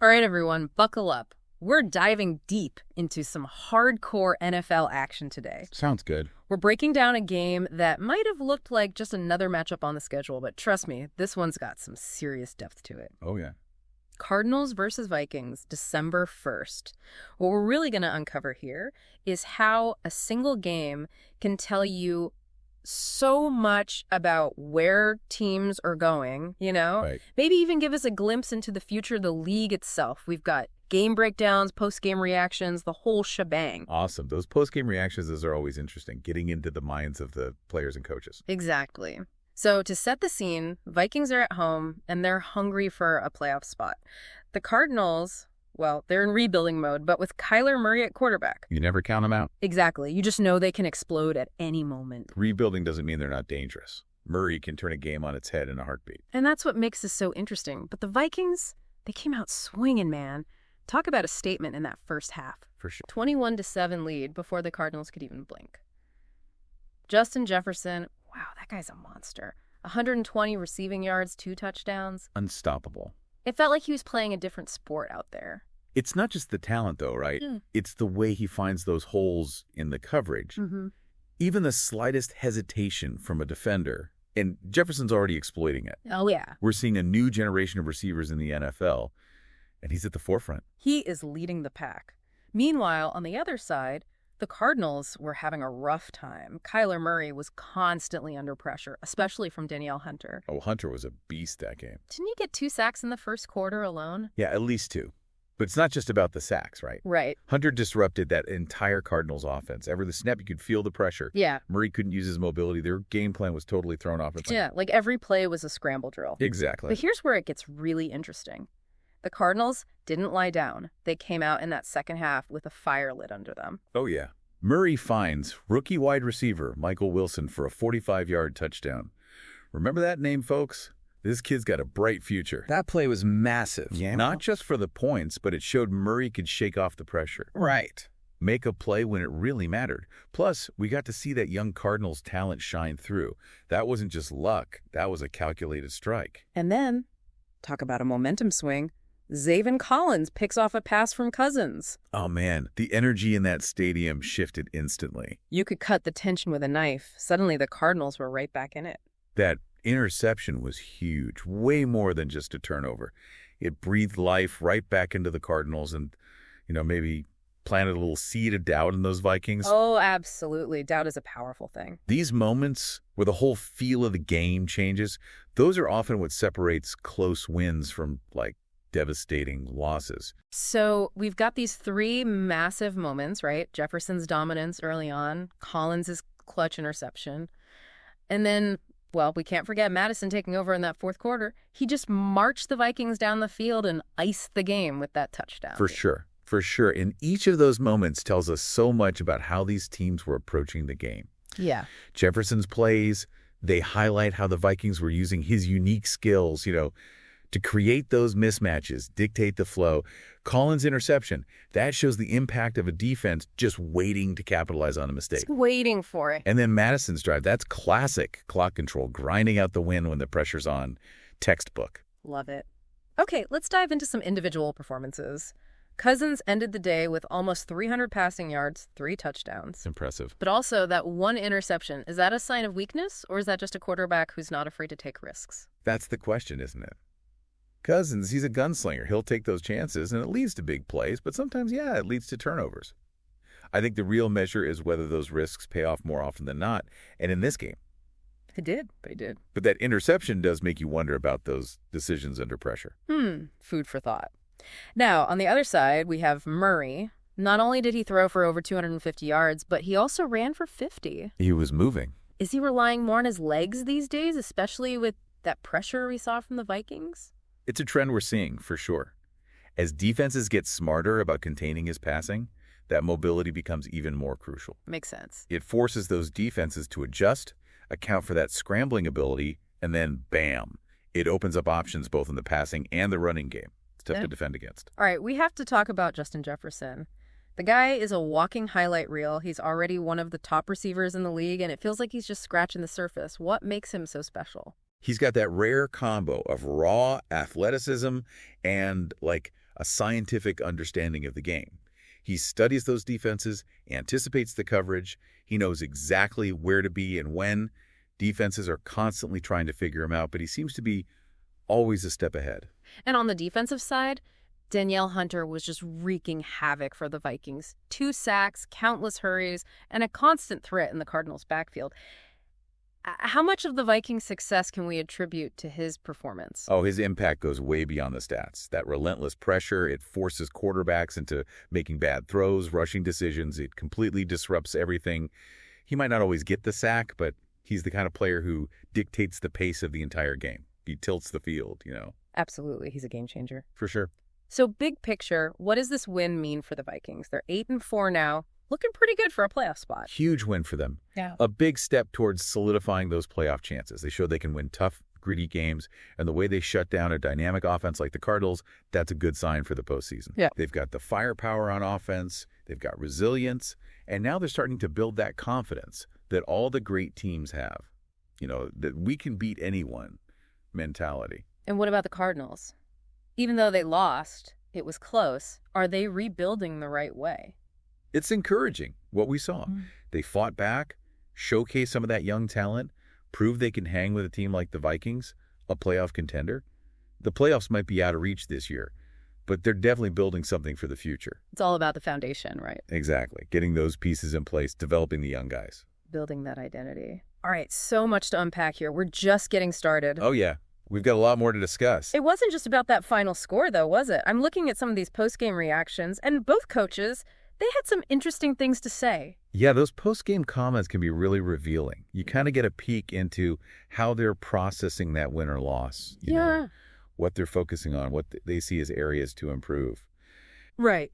All right, everyone, buckle up. We're diving deep into some hardcore NFL action today. Sounds good. We're breaking down a game that might have looked like just another matchup on the schedule, but trust me, this one's got some serious depth to it. Oh, yeah. Cardinals versus Vikings, December 1st. What we're really going to uncover here is how a single game can tell you so much about where teams are going, you know? Right. Maybe even give us a glimpse into the future of the league itself. We've got game breakdowns, post-game reactions, the whole shebang. Awesome. Those post-game reactions, those are always interesting, getting into the minds of the players and coaches. Exactly. So to set the scene, Vikings are at home, and they're hungry for a playoff spot. The Cardinals, well, they're in rebuilding mode, but with Kyler Murray at quarterback. You never count them out. Exactly. You just know they can explode at any moment. Rebuilding doesn't mean they're not dangerous. Murray can turn a game on its head in a heartbeat. And that's what makes this so interesting. But the Vikings, they came out swinging, man. Talk about a statement in that first half. For sure. 21-7 lead before the Cardinals could even blink. Justin Jefferson, wow, that guy's a monster. 120 receiving yards, 2 touchdowns. Unstoppable. It felt like he was playing a different sport out there. It's not just the talent, though, right? It's the way he finds those holes in the coverage. Even the slightest hesitation from a defender, and Jefferson's already exploiting it. Oh, yeah. We're seeing a new generation of receivers in the NFL, and he's at the forefront. He is leading the pack. Meanwhile, on the other side, the Cardinals were having a rough time. Kyler Murray was constantly under pressure, especially from Danielle Hunter. Oh, Hunter was a beast that game. Didn't he get 2 sacks in the first quarter alone? Yeah, at least 2. But it's not just about the sacks, right? Right. Hunter disrupted that entire Cardinals offense. Every the snap, you could feel the pressure. Yeah. Murray couldn't use his mobility. Their game plan was totally thrown off. Yeah, like every play was a scramble drill. Exactly. But here's where it gets really interesting. The Cardinals didn't lie down. They came out in that second half with a fire lit under them. Oh, yeah. Murray finds rookie wide receiver Michael Wilson for a 45-yard touchdown. Remember that name, folks? This kid's got a bright future. That play was massive. Yeah. Not just for the points, but it showed Murray could shake off the pressure. Right. Make a play when it really mattered. Plus, we got to see that young Cardinals talent shine through. That wasn't just luck. That was a calculated strike. And then, talk about a momentum swing, Zaven Collins picks off a pass from Cousins. Oh, man. The energy in that stadium shifted instantly. You could cut the tension with a knife. Suddenly, the Cardinals were right back in it. That interception was huge, way more than just a turnover. It breathed life right back into the Cardinals and, maybe planted a little seed of doubt in those Vikings. Oh, absolutely. Doubt is a powerful thing. These moments where the whole feel of the game changes, those are often what separates close wins from, devastating losses. So we've got these 3 massive moments, right? Jefferson's dominance early on, Collins' clutch interception, and then, well, we can't forget Madison taking over in that fourth quarter. He just marched the Vikings down the field and iced the game with that touchdown. For sure. For sure. And each of those moments tells us so much about how these teams were approaching the game. Yeah. Jefferson's plays, they highlight how the Vikings were using his unique skills, to create those mismatches, dictate the flow. Collins' interception, that shows the impact of a defense just waiting to capitalize on a mistake. Just waiting for it. And then Madison's drive, that's classic clock control, grinding out the win when the pressure's on. Textbook. Love it. Okay, let's dive into some individual performances. Cousins ended the day with almost 300 passing yards, 3 touchdowns. Impressive. But also that 1 interception, is that a sign of weakness, or is that just a quarterback who's not afraid to take risks? That's the question, isn't it? Cousins, he's a gunslinger. He'll take those chances, and it leads to big plays, but sometimes, it leads to turnovers. I think the real measure is whether those risks pay off more often than not, and in this game. They did. But that interception does make you wonder about those decisions under pressure. Food for thought. Now, on the other side, we have Murray. Not only did he throw for over 250 yards, but he also ran for 50. He was moving. Is he relying more on his legs these days, especially with that pressure we saw from the Vikings? It's a trend we're seeing, for sure. As defenses get smarter about containing his passing, that mobility becomes even more crucial. Makes sense. It forces those defenses to adjust, account for that scrambling ability, and then, bam, it opens up options both in the passing and the running game. It's tough to defend against. All right, we have to talk about Justin Jefferson. The guy is a walking highlight reel. He's already one of the top receivers in the league, and it feels like he's just scratching the surface. What makes him so special? He's got that rare combo of raw athleticism and, a scientific understanding of the game. He studies those defenses, anticipates the coverage. He knows exactly where to be and when. Defenses are constantly trying to figure him out, but he seems to be always a step ahead. And on the defensive side, Danielle Hunter was just wreaking havoc for the Vikings. 2 sacks, countless hurries, and a constant threat in the Cardinals' backfield. How much of the Vikings' success can we attribute to his performance? Oh, his impact goes way beyond the stats. That relentless pressure, it forces quarterbacks into making bad throws, rushing decisions. It completely disrupts everything. He might not always get the sack, but he's the kind of player who dictates the pace of the entire game. He tilts the field, Absolutely. He's a game changer. For sure. So big picture, what does this win mean for the Vikings? They're 8-4 now, looking pretty good for a playoff spot. Huge win for them. Yeah. A big step towards solidifying those playoff chances. They showed they can win tough, gritty games, and the way they shut down a dynamic offense like the Cardinals, that's a good sign for the postseason. Yeah. They've got the firepower on offense, they've got resilience, and now they're starting to build that confidence that all the great teams have. That we can beat anyone mentality. And what about the Cardinals? Even though they lost, it was close. Are they rebuilding the right way? It's encouraging what we saw. They fought back, showcased some of that young talent, proved they can hang with a team like the Vikings, a playoff contender. The playoffs might be out of reach this year, but they're definitely building something for the future. It's all about the foundation, right? Exactly. Getting those pieces in place, developing the young guys. Building that identity. All right, so much to unpack here. We're just getting started. Oh, yeah. We've got a lot more to discuss. It wasn't just about that final score, though, was it? I'm looking at some of these post-game reactions, and both coaches, they had some interesting things to say. Yeah, those post-game comments can be really revealing. You kind of get a peek into how they're processing that win or loss. You know, what they're focusing on, what they see as areas to improve. Right.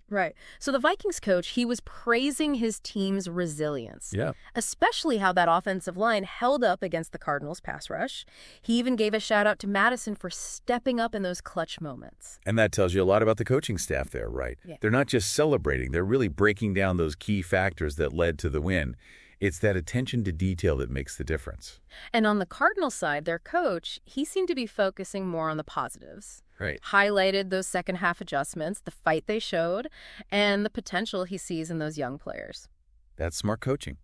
So the Vikings coach, he was praising his team's resilience. Yeah. Especially how that offensive line held up against the Cardinals' pass rush. He even gave a shout out to Madison for stepping up in those clutch moments. And that tells you a lot about the coaching staff there, right? Yeah. They're not just celebrating. They're really breaking down those key factors that led to the win. It's that attention to detail that makes the difference. And on the Cardinals side, their coach, he seemed to be focusing more on the positives. Right. Highlighted those second half adjustments, the fight they showed, and the potential he sees in those young players. That's smart coaching.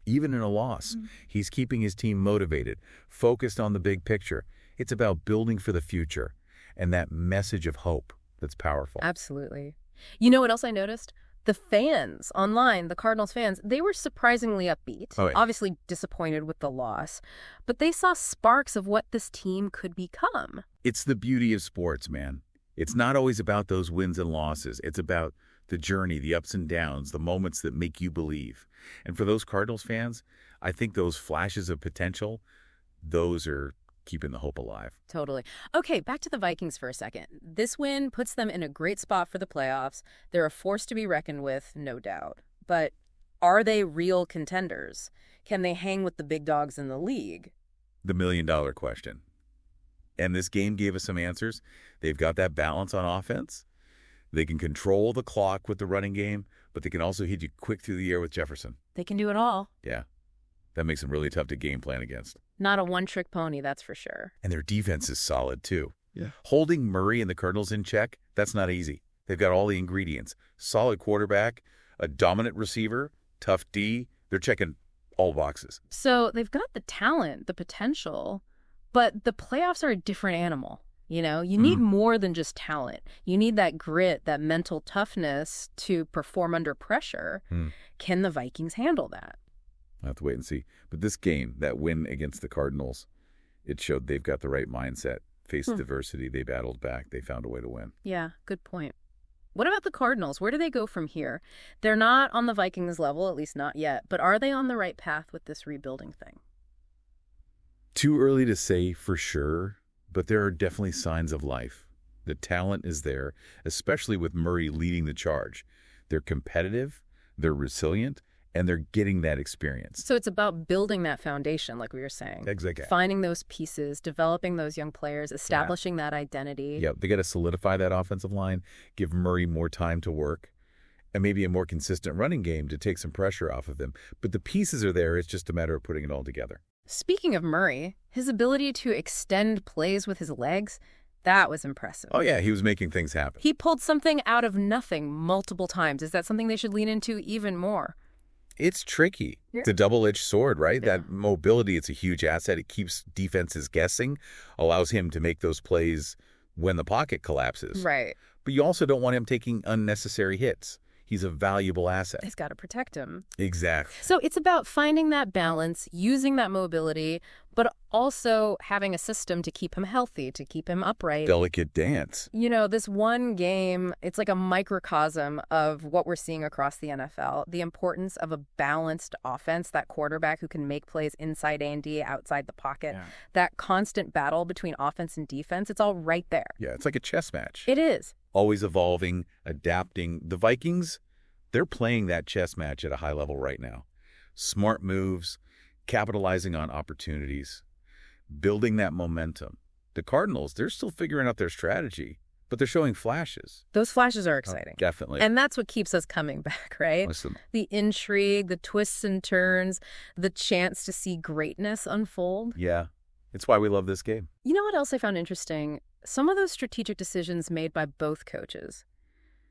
Even in a loss, he's keeping his team motivated, focused on the big picture. It's about building for the future and that message of hope that's powerful. Absolutely. You know what else I noticed? The fans online, the Cardinals fans, they were surprisingly upbeat, obviously disappointed with the loss, but they saw sparks of what this team could become. It's the beauty of sports, man. It's not always about those wins and losses. It's about the journey, the ups and downs, the moments that make you believe. And for those Cardinals fans, I think those flashes of potential, those are keeping the hope alive. Totally. Okay, back to the Vikings for a second. This win puts them in a great spot for the playoffs. They're a force to be reckoned with, no doubt. But are they real contenders? Can they hang with the big dogs in the league? The million-dollar question. And this game gave us some answers. They've got that balance on offense. They can control the clock with the running game, but they can also hit you quick through the air with Jefferson. They can do it all. Yeah. That makes them really tough to game plan against. Not a one-trick pony, that's for sure. And their defense is solid, too. Yeah. Holding Murray and the Cardinals in check, that's not easy. They've got all the ingredients. Solid quarterback, a dominant receiver, tough D. They're checking all boxes. So they've got the talent, the potential, but the playoffs are a different animal. You need more than just talent. You need that grit, that mental toughness to perform under pressure. Can the Vikings handle that? I'll have to wait and see. But this game, that win against the Cardinals, it showed they've got the right mindset. Faced adversity, they battled back, they found a way to win. Yeah, good point. What about the Cardinals? Where do they go from here? They're not on the Vikings level, at least not yet, but are they on the right path with this rebuilding thing? Too early to say for sure, but there are definitely signs of life. The talent is there, especially with Murray leading the charge. They're competitive, they're resilient, and they're getting that experience. So it's about building that foundation, like we were saying. Exactly. Finding those pieces, developing those young players, establishing that identity. Yeah, they got to solidify that offensive line, give Murray more time to work, and maybe a more consistent running game to take some pressure off of him. But the pieces are there. It's just a matter of putting it all together. Speaking of Murray, his ability to extend plays with his legs, That was impressive. Oh, yeah, he was making things happen. He pulled something out of nothing multiple times. Is that something they should lean into even more? It's tricky. Yeah. It's a double-edged sword, right? Yeah. That mobility, it's a huge asset. It keeps defenses guessing, allows him to make those plays when the pocket collapses. Right. But you also don't want him taking unnecessary hits. He's a valuable asset. He's got to protect him. Exactly. So it's about finding that balance, using that mobility, but also having a system to keep him healthy, to keep him upright. Delicate dance. You know, this one game, it's like a microcosm of what we're seeing across the NFL. The importance of a balanced offense, that quarterback who can make plays inside A&D, outside the pocket, that constant battle between offense and defense, it's all right there. Yeah, it's like a chess match. It is. Always evolving, adapting. The Vikings, they're playing that chess match at a high level right now. Smart moves, capitalizing on opportunities, building that momentum. The Cardinals, they're still figuring out their strategy, but they're showing flashes. Those flashes are exciting. Oh, definitely. And that's what keeps us coming back, right? Listen. The intrigue, the twists and turns, the chance to see greatness unfold. Yeah, it's why we love this game. You know what else I found interesting? Some of those strategic decisions made by both coaches.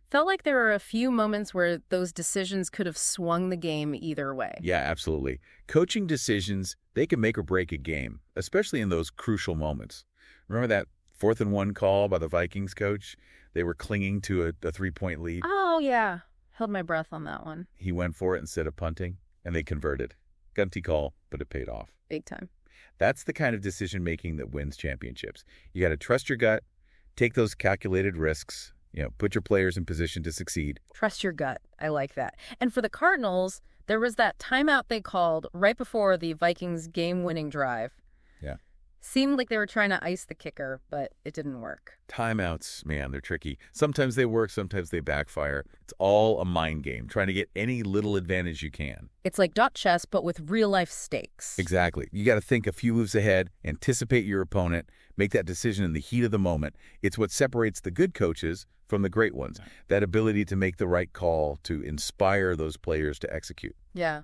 Felt like there were a few moments where those decisions could have swung the game either way. Yeah, absolutely. Coaching decisions, they can make or break a game, especially in those crucial moments. Remember that 4th and 1 call by the Vikings coach? They were clinging to a 3-point lead. Oh, yeah. Held my breath on that one. He went for it instead of punting, and they converted. Gunty call, but it paid off. Big time. That's the kind of decision-making that wins championships. You got to trust your gut, take those calculated risks, put your players in position to succeed. Trust your gut. I like that. And for the Cardinals, there was that timeout they called right before the Vikings game-winning drive. Yeah. Seemed like they were trying to ice the kicker, but it didn't work. Timeouts, man, they're tricky. Sometimes they work, sometimes they backfire. It's all a mind game, trying to get any little advantage you can. It's like dot chess, but with real-life stakes. Exactly. You got to think a few moves ahead, anticipate your opponent, make that decision in the heat of the moment. It's what separates the good coaches from the great ones, that ability to make the right call, to inspire those players to execute. Yeah.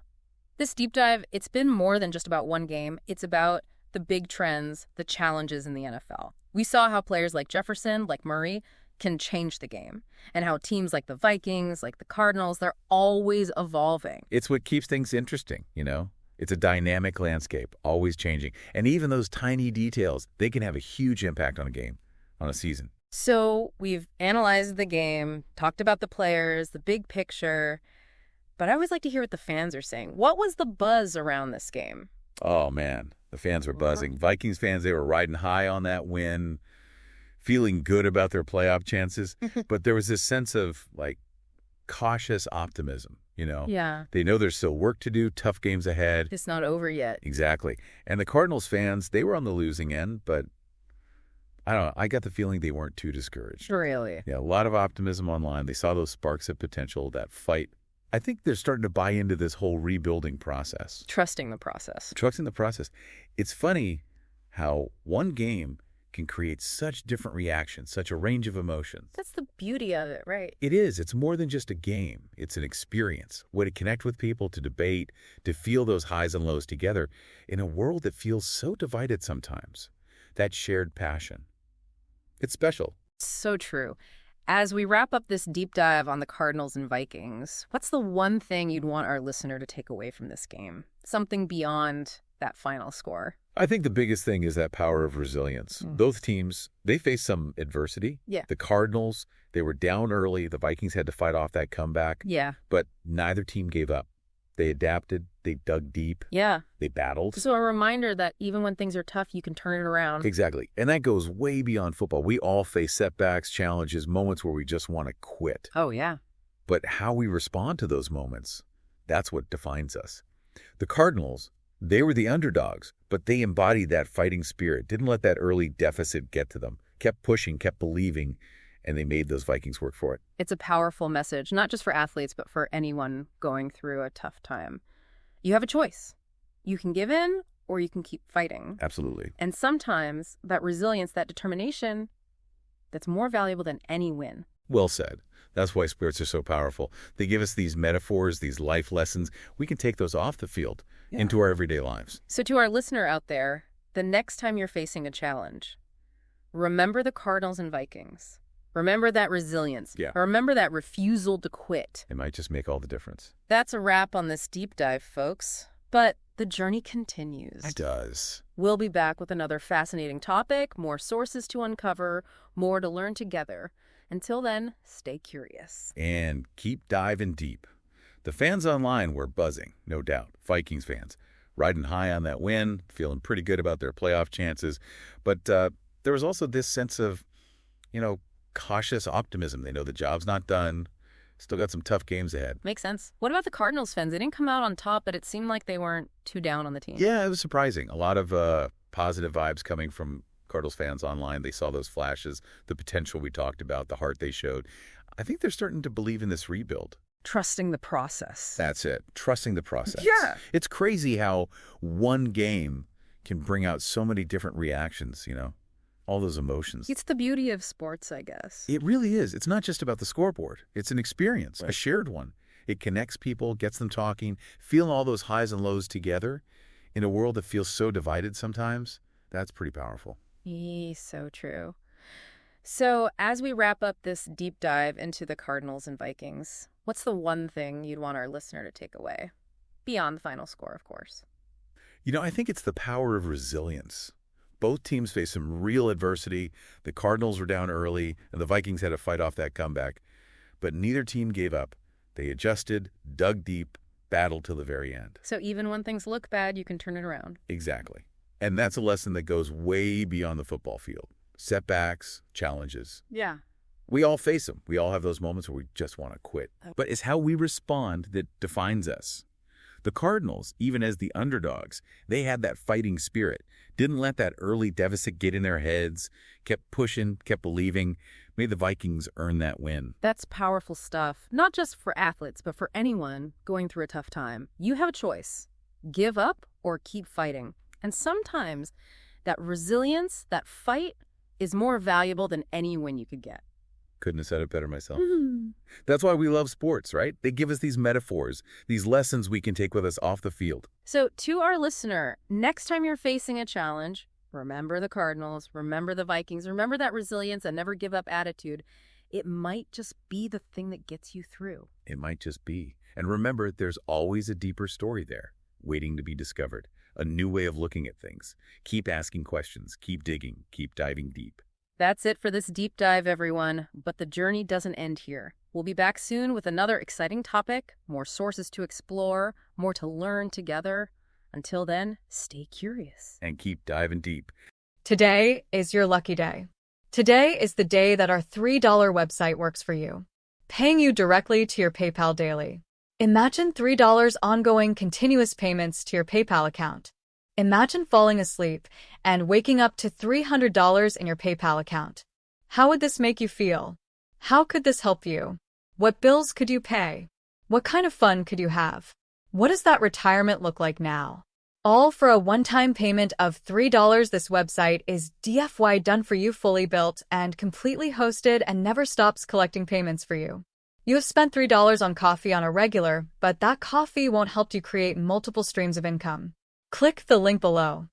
This deep dive, it's been more than just about one game. It's about the big trends, the challenges in the NFL. We saw how players like Jefferson, like Murray, can change the game, and how teams like the Vikings, like the Cardinals, they're always evolving. It's what keeps things interesting, It's a dynamic landscape, always changing. And even those tiny details, they can have a huge impact on a game, on a season. So we've analyzed the game, talked about the players, the big picture, but I always like to hear what the fans are saying. What was the buzz around this game? Oh, man, the fans were buzzing. Vikings fans, they were riding high on that win, feeling good about their playoff chances. But there was this sense of, cautious optimism, Yeah. They know there's still work to do, tough games ahead. It's not over yet. Exactly. And the Cardinals fans, they were on the losing end, but I don't know. I got the feeling they weren't too discouraged. Really? Yeah, a lot of optimism online. They saw those sparks of potential, that fight. I think they're starting to buy into this whole rebuilding process. Trusting the process. Trusting the process. It's funny how one game can create such different reactions, such a range of emotions. That's the beauty of it, right? It is. It's more than just a game. It's an experience, a way to connect with people, to debate, to feel those highs and lows together in a world that feels so divided sometimes. That shared passion. It's special. So true. As we wrap up this deep dive on the Cardinals and Vikings, what's the one thing you'd want our listener to take away from this game? Something beyond that final score. I think the biggest thing is that power of resilience. Both teams, they faced some adversity. Yeah. The Cardinals, they were down early. The Vikings had to fight off that comeback. Yeah. But neither team gave up. They adapted. They dug deep. Yeah. They battled. So a reminder that even when things are tough, you can turn it around. Exactly. And that goes way beyond football. We all face setbacks, challenges, moments where we just want to quit. Oh, yeah. But how we respond to those moments, that's what defines us. The Cardinals, they were the underdogs, but they embodied that fighting spirit, didn't let that early deficit get to them, kept pushing, kept believing, and they made those Vikings work for it. It's a powerful message, not just for athletes, but for anyone going through a tough time. You have a choice. You can give in or you can keep fighting. Absolutely. And sometimes that resilience, that determination, that's more valuable than any win. Well said. That's why sports are so powerful. They give us these metaphors, these life lessons. We can take those off the field into our everyday lives. So to our listener out there, the next time you're facing a challenge, Remember the Cardinals and Vikings. Remember that resilience. Yeah. Remember that refusal to quit. It might just make all the difference. That's a wrap on this deep dive, folks. But the journey continues. It does. We'll be back with another fascinating topic, more sources to uncover, more to learn together. Until then, stay curious. And keep diving deep. The fans online were buzzing, no doubt. Vikings fans, riding high on that win, feeling pretty good about their playoff chances. But there was also this sense of, cautious optimism. They know the job's not done. Still got some tough games ahead. Makes sense. What about the Cardinals fans? They didn't come out on top, but it seemed like they weren't too down on the team. Yeah, it was surprising. A lot of positive vibes coming from Cardinals fans online. They saw those flashes, the potential we talked about, the heart they showed. I think they're starting to believe in this rebuild. Trusting the process. That's it. Trusting the process. Yeah. It's crazy how one game can bring out so many different reactions, all those emotions. It's the beauty of sports, I guess. It really is. It's not just about the scoreboard. It's an experience, a shared one. It connects people, gets them talking, feeling all those highs and lows together in a world that feels so divided sometimes. That's pretty powerful. So true. So as we wrap up this deep dive into the Cardinals and Vikings, what's the one thing you'd want our listener to take away? Beyond the final score, of course. I think it's the power of resilience. Both teams faced some real adversity. The Cardinals were down early, and the Vikings had to fight off that comeback. But neither team gave up. They adjusted, dug deep, battled till the very end. So even when things look bad, you can turn it around. Exactly. And that's a lesson that goes way beyond the football field. Setbacks, challenges. Yeah. We all face them. We all have those moments where we just want to quit. But it's how we respond that defines us. The Cardinals, even as the underdogs, they had that fighting spirit, didn't let that early deficit get in their heads, kept pushing, kept believing, made the Vikings earn that win. That's powerful stuff, not just for athletes, but for anyone going through a tough time. You have a choice. Give up or keep fighting. And sometimes that resilience, that fight, is more valuable than any win you could get. Couldn't have said it better myself. That's why we love sports, right? They give us these metaphors, these lessons we can take with us off the field. So to our listener, next time you're facing a challenge, remember the Cardinals, remember the Vikings, remember that resilience and never give up attitude. It might just be the thing that gets you through. It might just be. And remember, there's always a deeper story there, waiting to be discovered. A new way of looking at things. Keep asking questions, keep digging, keep diving deep. That's it for this deep dive, everyone. But the journey doesn't end here. We'll be back soon with another exciting topic, more sources to explore, more to learn together. Until then, stay curious. And keep diving deep. Today is your lucky day. Today is the day that our $3 website works for you, paying you directly to your PayPal daily. Imagine $3 ongoing continuous payments to your PayPal account. Imagine falling asleep and waking up to $300 in your PayPal account. How would this make you feel? How could this help you? What bills could you pay? What kind of fun could you have? What does that retirement look like now? All for a one-time payment of $3. This website is DFY done for you, fully built and completely hosted, and never stops collecting payments for you. You have spent $3 on coffee on a regular, but that coffee won't help you create multiple streams of income. Click the link below.